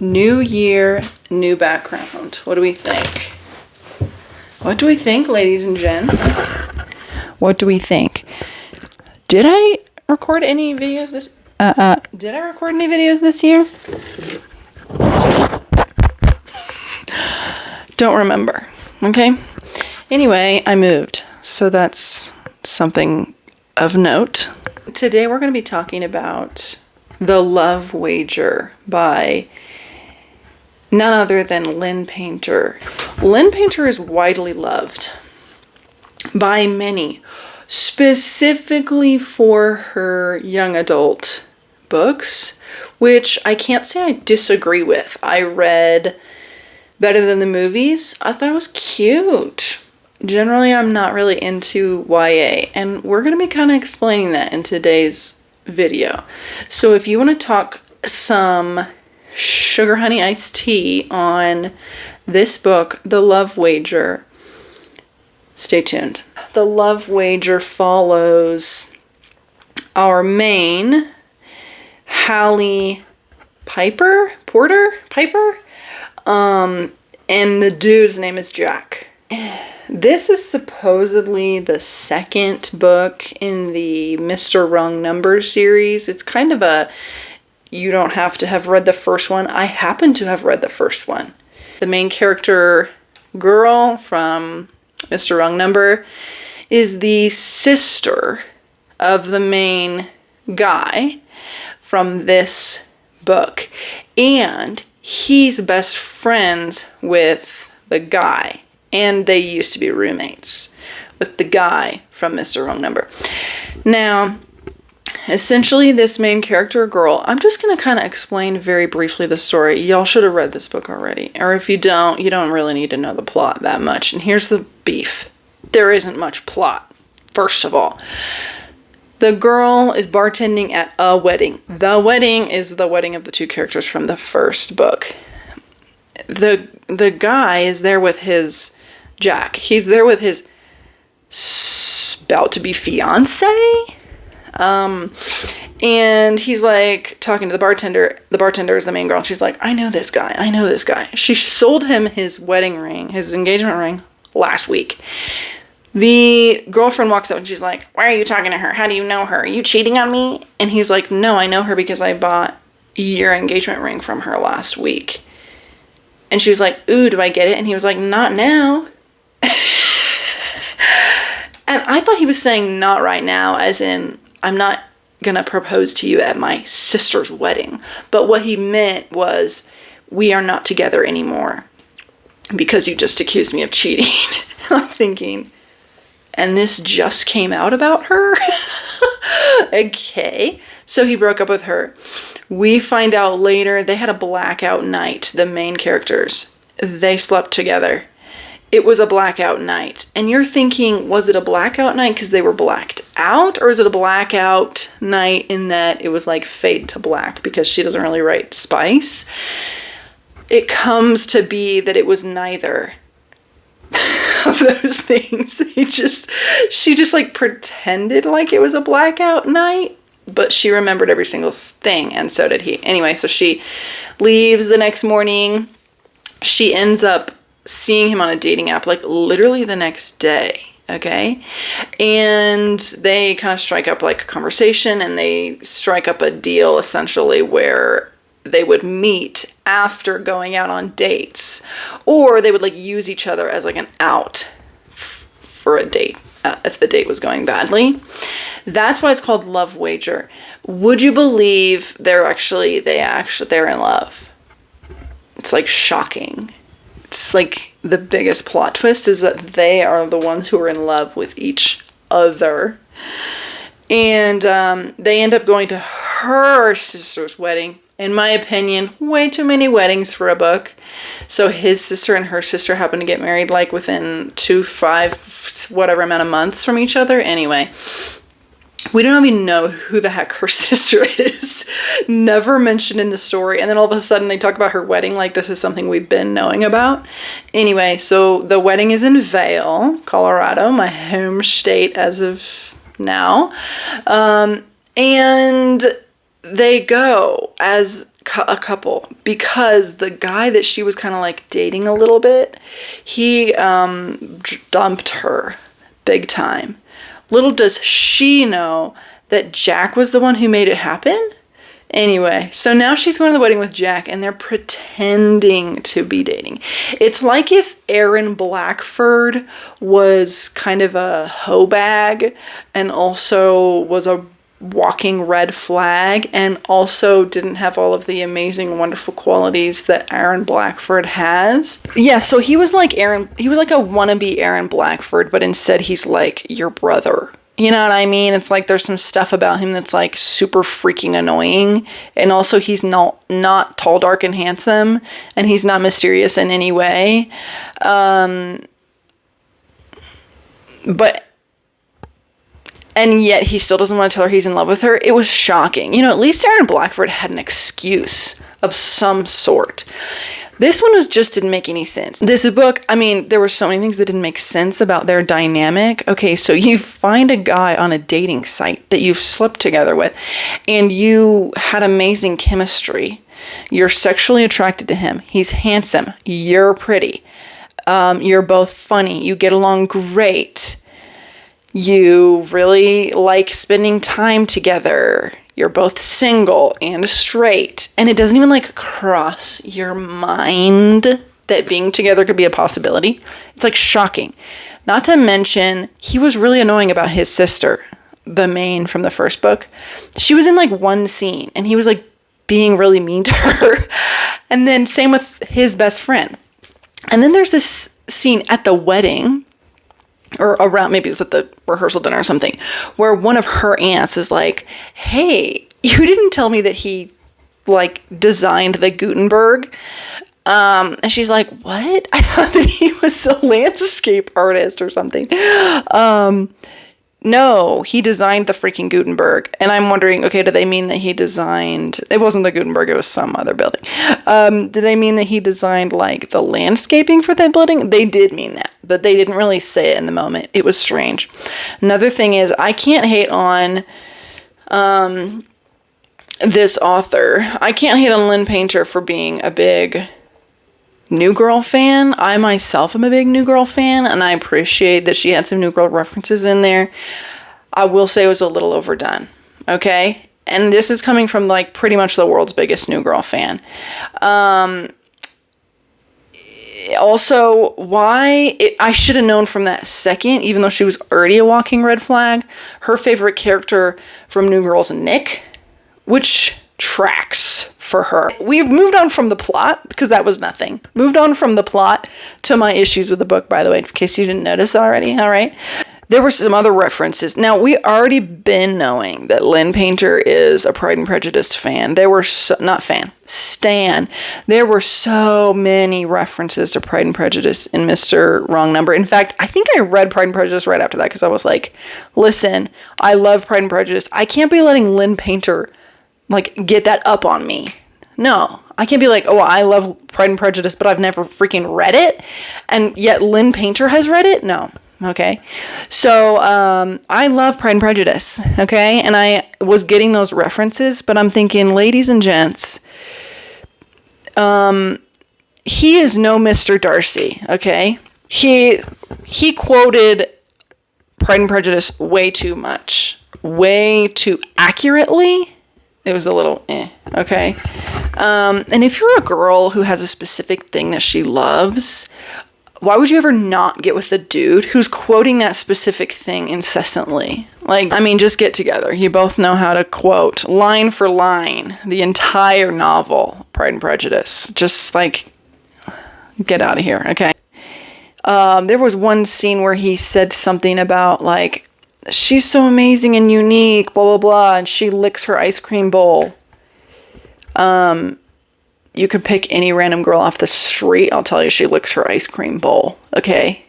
New year, new background. What do we think? What do we think, ladies and gents? What do we think? Did I record any videos this Did I record any videos this year? Don't remember. Okay? Anyway, I moved. So that's something of note. Today we're going to be talking about The Love Wager by none other than Lynn Painter. Lynn Painter is widely loved by many, specifically for her young adult books, which I can't say I disagree with. I read Better Than the Movies. I thought it was cute. Generally, I'm not really into YA, and we're going to be kind of explaining that in today's video. So if you want to talk some sugar honey iced tea on this book, The Love Wager, stay tuned. The Love Wager follows our main, Hallie Piper, and the dude's name is Jack. This is supposedly the second book in the Mr. Wrong Number series. It's kind of a, you don't have to have read the first one. I happen to have read the first one. The main character girl from Mr. Wrong Number is the sister of the main guy from this book. And he's best friends with the guy. And they used to be roommates with the guy from Mr. Wrong Number. Now, essentially, this main character girl, I'm just going to kind of explain very briefly the story. Y'all should have read this book already. Or if you don't really need to know the plot that much. And here's the beef. There isn't much plot, first of all. The girl is bartending at a wedding. The wedding is the wedding of the two characters from the first book. The guy is there with his Jack. He's there with his about to be fiance. And he's like talking to the bartender. The bartender is the main girl. And she's like, I know this guy. She sold him his wedding ring, his engagement ring, last week. The girlfriend walks up and she's like, why are you talking to her? How do you know her? Are you cheating on me? And he's like, no, I know her because I bought your engagement ring from her last week. And she was like, ooh, do I get it? And he was like, not now. And I thought he was saying not right now, as in, I'm not going to propose to you at my sister's wedding. But what he meant was, we are not together anymore because you just accused me of cheating. And I'm thinking, and this just came out about her? Okay. So he broke up with her. We find out later they had a blackout night, the main characters. They slept together. It was a blackout night. And you're thinking, was it a blackout night because they were blacked out? Or is it a blackout night in that it was like fade to black because she doesn't really write spice? It comes to be that it was neither of those things. She just like pretended like it was a blackout night, but she remembered every single thing, and so did he. Anyway, so she leaves the next morning. She ends up seeing him on a dating app, like literally the next day, okay? And they kind of strike up like a conversation, and they strike up a deal essentially where they would meet after going out on dates, or they would like use each other as like an out for a date if the date was going badly. That's why it's called Love Wager. Would you believe they're in love? It's like shocking. It's like the biggest plot twist is that they are the ones who are in love with each other. And they end up going to her sister's wedding. In my opinion, way too many weddings for a book. So his sister and her sister happen to get married like within 5 whatever amount of months from each other. Anyway, we don't even know who the heck her sister is. Never mentioned in the story. And then all of a sudden they talk about her wedding like this is something we've been knowing about. Anyway, so the wedding is in Vail, Colorado, my home state as of now. And they go as a couple, because the guy that she was kind of like dating a little bit, he dumped her big time. Little does she know that Jack was the one who made it happen. Anyway, so now she's going to the wedding with Jack, and they're pretending to be dating. It's like if Aaron Blackford was kind of a hoe bag, and also was a walking red flag, and also didn't have all of the amazing, wonderful qualities that Aaron Blackford has. Yeah, so he was like a wannabe Aaron Blackford, but instead he's like your brother. You know what I mean? It's like there's some stuff about him that's like super freaking annoying. And also he's not tall, dark, and handsome. And he's not mysterious in any way. And yet he still doesn't want to tell her he's in love with her. It was shocking. You know, at least Aaron Blackford had an excuse of some sort. This one didn't make any sense. This book, I mean, there were so many things that didn't make sense about their dynamic. Okay, so you find a guy on a dating site that you've slept together with, and you had amazing chemistry. You're sexually attracted to him. He's handsome. You're pretty. You're both funny. You get along great. You really like spending time together. You're both single and straight. And it doesn't even like cross your mind that being together could be a possibility. It's like shocking. Not to mention, he was really annoying about his sister, the main from the first book. She was in like one scene and he was like being really mean to her. And then same with his best friend. And then there's this scene at the wedding, or around, maybe it was at the rehearsal dinner or something, where one of her aunts is like, hey, you didn't tell me that he like designed the Gutenberg. And she's like, what? I thought that he was a landscape artist or something. No, he designed the freaking Gutenberg. And I'm wondering, okay, do they mean that he designed, it wasn't the Gutenberg, it was some other building. Do they mean that he designed like the landscaping for that building? They did mean that, but they didn't really say it in the moment. It was strange. Another thing is, I can't hate on this author. I can't hate on Lynn Painter for being a big New Girl fan. I myself am a big New Girl fan, and I appreciate that she had some New Girl references in there. I will say it was a little overdone, okay? And this is coming from like pretty much the world's biggest New Girl fan. Also, I should have known from that second, even though she was already a walking red flag, her favorite character from New Girl's Nick, which tracks for her. We've moved on from the plot, because that was nothing. Moved on from the plot to my issues with the book, by the way, in case you didn't notice already, all right? There were some other references. Now, we already been knowing that Lynn Painter is a Pride and Prejudice fan. Stan. There were so many references to Pride and Prejudice in Mr. Wrong Number. In fact, I think I read Pride and Prejudice right after that, because I was like, listen, I love Pride and Prejudice. I can't be letting Lynn Painter like get that up on me. No, I can't be like, oh, I love Pride and Prejudice, but I've never freaking read it. And yet Lynn Painter has read it? No. Okay. So, I love Pride and Prejudice. Okay. And I was getting those references, but I'm thinking, ladies and gents, he is no Mr. Darcy. Okay. He quoted Pride and Prejudice way too much, way too accurately. It was a little okay. And if you're a girl who has a specific thing that she loves, why would you ever not get with the dude who's quoting that specific thing incessantly? Like, I mean, just get together. You both know how to quote line for line the entire novel, Pride and Prejudice. Just like, get out of here, okay? There was one scene where he said something about like, she's so amazing and unique, blah, blah, blah, and she licks her ice cream bowl. You could pick any random girl off the street, I'll tell you she licks her ice cream bowl, okay?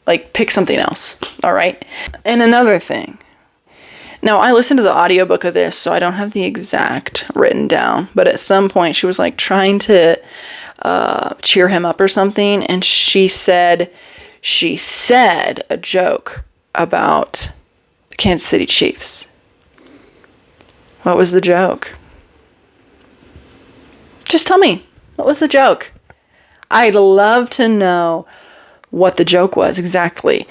Like, pick something else, all right? And another thing. Now, I listened to the audiobook of this, so I don't have the exact written down, but at some point she was, like, trying to cheer him up or something, and she said a joke about the Kansas City Chiefs. What was the joke? Just tell me, what was the joke? I'd love to know what the joke was exactly.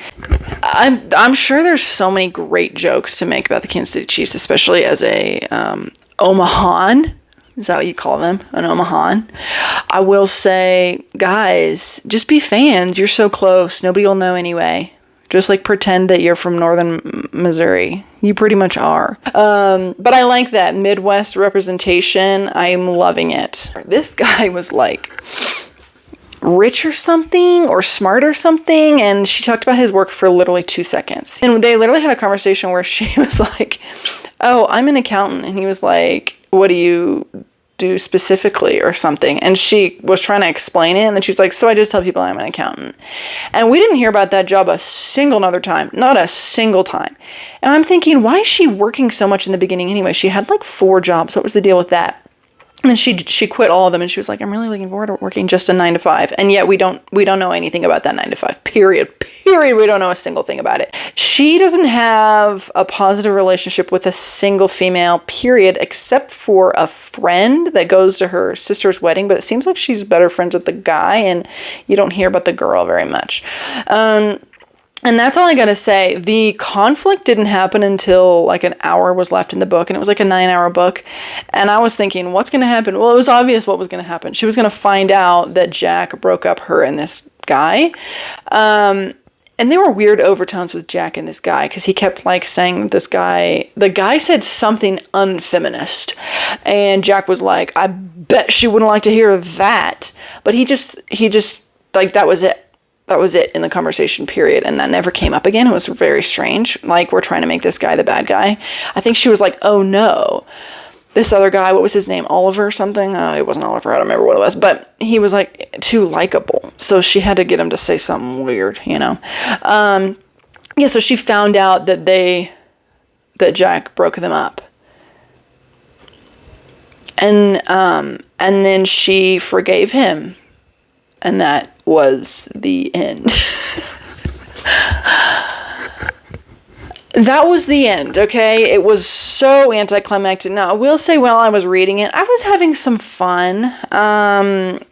I'm sure there's so many great jokes to make about the Kansas City Chiefs, especially as a Omahan. Is that what you call them? An Omahan? I will say, guys, just be fans. You're so close. Nobody will know anyway. Just like pretend that you're from northern Missouri. You pretty much are. But I like that Midwest representation. I'm loving it. This guy was like rich or something, or smart or something, and she talked about his work for literally 2 seconds. And they literally had a conversation where she was like, oh, I'm an accountant. And he was like, what do you do specifically or something? And she was trying to explain it, and then she was like, so I just tell people I'm an accountant. And we didn't hear about that job a single other time. Not a single time. And I'm thinking, why is she working so much in the beginning anyway? She had like 4 jobs. What was the deal with that? And then she quit all of them, and she was like, I'm really looking forward to working just a 9 to 5. And yet we don't know anything about that 9 to 5. Period. We don't know a single thing about it. She doesn't have a positive relationship with a single female, period, except for a friend that goes to her sister's wedding. But it seems like she's better friends with the guy, and you don't hear about the girl very much. And that's all I gotta say. The conflict didn't happen until like an hour was left in the book, and it was like a 9-hour book. And I was thinking, what's gonna happen? Well, it was obvious what was gonna happen. She was gonna find out that Jack broke up her and this guy. And there were weird overtones with Jack and this guy, because he kept like saying the guy said something unfeminist. And Jack was like, I bet she wouldn't like to hear that. But he just like, that was it. That was it in the conversation, period. And that never came up again. It was very strange. Like, we're trying to make this guy the bad guy. I think she was like, oh no. This other guy, what was his name? Oliver something? It wasn't Oliver. I don't remember what it was. But he was like too likable. So she had to get him to say something weird, you know. Yeah, so she found out that Jack broke them up. And then she forgave him. And that was the end. That was the end, okay? It was so anticlimactic. Now, I will say, while I was reading it, I was having some fun.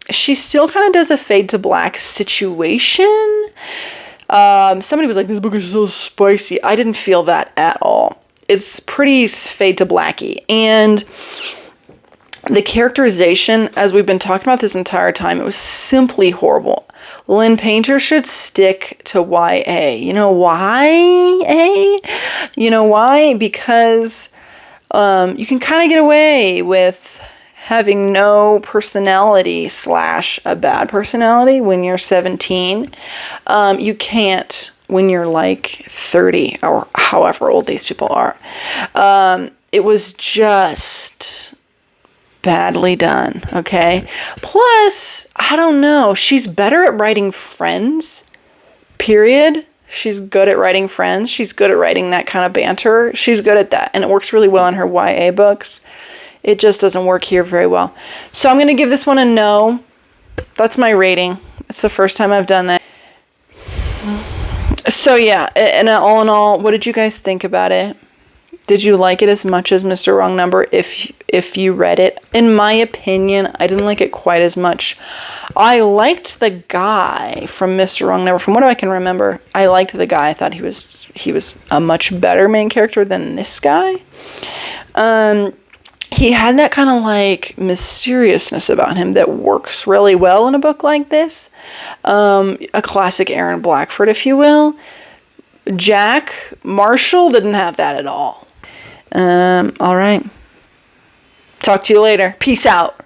She still kind of does a fade to black situation. Somebody was like, this book is so spicy. I didn't feel that at all. It's pretty fade to blacky. And the characterization, as we've been talking about this entire time, it was simply horrible. Lynn Painter should stick to YA. You know why? You know why? Because you can kind of get away with having no personality / a bad personality when you're 17. You can't when you're like 30 or however old these people are. It was just badly done, okay? Plus, I don't know, she's better at writing friends, period. She's good at writing friends. She's good at writing that kind of banter. She's good at that, and it works really well in her YA books. It just doesn't work here very well. So I'm going to give this one a no. That's my rating. It's the first time I've done that. So yeah, and all in all, what did you guys think about it? Did you like it as much as Mr. Wrong Number if you read it? In my opinion, I didn't like it quite as much. I liked the guy from Mr. Wrong Number. From what I can remember, I liked the guy. I thought he was a much better main character than this guy. He had that kind of like mysteriousness about him that works really well in a book like this. A classic Aaron Blackford, if you will. Jack Marshall didn't have that at all. All right. Talk to you later. Peace out.